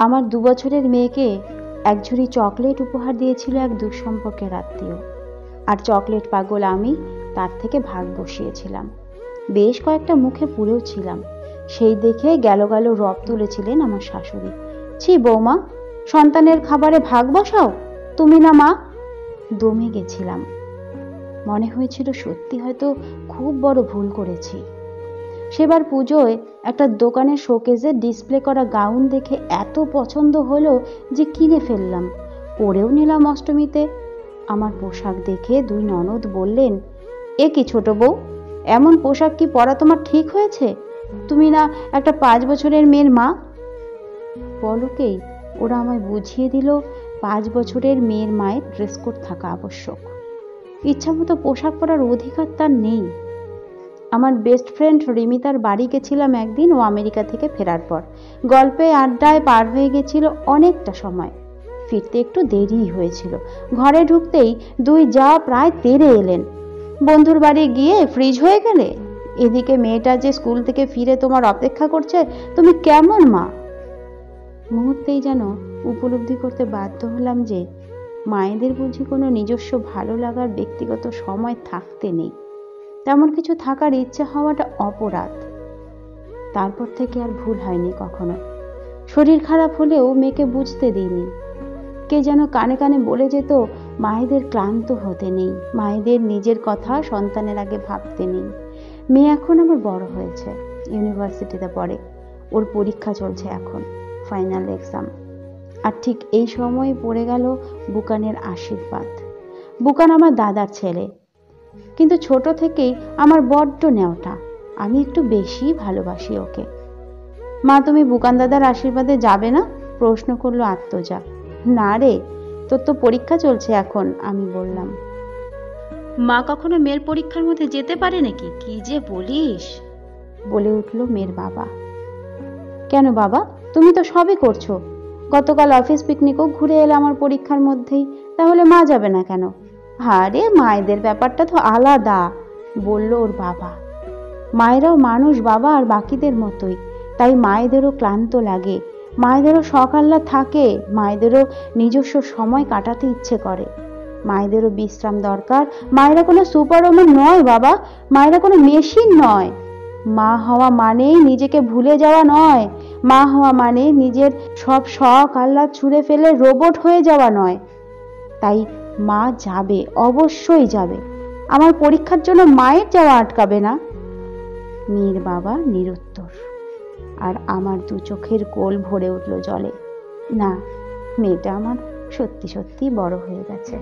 আমার 2 বছরের মেয়েকে এক ঝুড়ি চকলেট উপহার দিয়েছিল এক দুঃসম্পর্কের আত্মীয়। আর চকলেট পাগল আমি তার থেকে ভাগ বসিয়েছিলাম। বেশ কয়েকটা মুখে পুড়েও ছিলাম। সেই দেখে গেল রব তুলেছিলেন আমার শাশুড়ি। ছি বৌমা, সন্তানের খাবারে ভাগ বসাও? তুমি না মা? দমে গেছিলাম। মনে হয়েছিল সত্যি হয়তো খুব বড় ভুল করেছি। সেবার পুজোয় একটা দোকানের শোকেজে ডিসপ্লে করা গাউন দেখে এত পছন্দ হলো যে কিনে ফেললাম, পরেও নিলাম অষ্টমীতে। আমার পোশাক দেখে 2 ননদ বললেন, এ কি ছোট বউ, এমন পোশাক কি পরা তোমার ঠিক হয়েছে? তুমি না একটা 5 বছরের মেয়ের মা? পলকেই ওরা আমায় বুঝিয়ে দিল 5 বছরের মেয়ের মায়ের ড্রেস কোড থাকা আবশ্যক। ইচ্ছামতো পোশাক পরার অধিকার তার নেই। আমার বেস্ট ফ্রেন্ড রিমিতার বাড়ি গেছিলাম একদিন, ও আমেরিকা থেকে ফেরার পর। গল্পে আড্ডায় পার হয়ে গেছিল অনেকটা সময়। ফিরতে একটু দেরি হয়েছিল। ঘরে ঢুকতেই 2 জা প্রায় তেড়ে এলেন। বন্ধুর বাড়ি গিয়ে ফ্রিজ হয়ে গেলে? এদিকে মেয়েটা যে স্কুল থেকে ফিরে তোমার অপেক্ষা করছে, তুমি কেমন মা? মুহূর্তেই যেন উপলব্ধি করতে বাধ্য হলাম যে মায়েদের বুঝি কোনো নিজস্ব ভালো লাগার ব্যক্তিগত সময় থাকতে নেই। তেমন কিছু থাকার ইচ্ছে হওয়াটা অপরাধ। তারপর থেকে আর ভুল হয়নি কখনো। শরীর খারাপ হলেও মেয়েকে বুঝতে দিইনি। কে যেন কানে কানে বলে যেত, মায়েদের ক্লান্ত হতে নেই, মায়েদের নিজের কথা সন্তানের আগে ভাবতে নেই। মেয়ে এখন আমার বড় হয়েছে, ইউনিভার্সিটিতে পড়ে। ওর পরীক্ষা চলছে এখন, ফাইনাল এক্সাম। আর ঠিক এই সময় পড়ে গেল বুকানের আশীর্বাদ। বুকান আমার দাদার ছেলে, কিন্তু ছোট থেকেই আমার বড্ড নেওটা। আমি একটু বেশি ভালোবাসি ওকে। মা, তুমি বুকান দাদার আশীর্বাদে যাবে না? প্রশ্ন করলো আত্মজা। না রে, তোর তো পরীক্ষা চলছে এখন, আমি বললাম। মা কখনো মেয়ের পরীক্ষার মধ্যে যেতে পারে নাকি? কি যে বলিস, বলে উঠল মেয়ের বাবা। কেন বাবা, তুমি তো সবই করছো। গতকাল অফিস পিকনিকও ঘুরে এলে আমার পরীক্ষার মধ্যেই, তাহলে মা যাবে না কেন? আরে মায়েদের ব্যাপারটা তো আলাদা, বলল ওর বাবা। মায়েরাও মানুষ বাবা, আর বাকিদের মতোই। তাই মায়েদেরও ক্লান্ত লাগে, মায়েদেরও শখ আহ্লাদ থাকে, মায়েদেরও নিজস্ব সময় কাটাতে ইচ্ছে করে, মায়েদেরও বিশ্রাম দরকার। মায়েরা কোনো সুপারওম্যান নয় বাবা, মায়েরা কোনো মেশিন নয়। মা হওয়া মানেই নিজেকে ভুলে যাওয়া নয়, মা হওয়া মানে নিজের সব শখ আহ্লাদ ছুঁড়ে ফেলে রোবট হয়ে যাওয়া নয়। তাই মা যাবে, অবশ্যই যাবে। আমার পরীক্ষার জন্য মায়ের যাওয়া আটকাবে না। মেয়ের বাবা নিরুত্তর, আর আমার 2 চোখের কোল ভরে উঠল জলে। না, মেয়েটা আমার সত্যি সত্যি বড় হয়ে গেছে।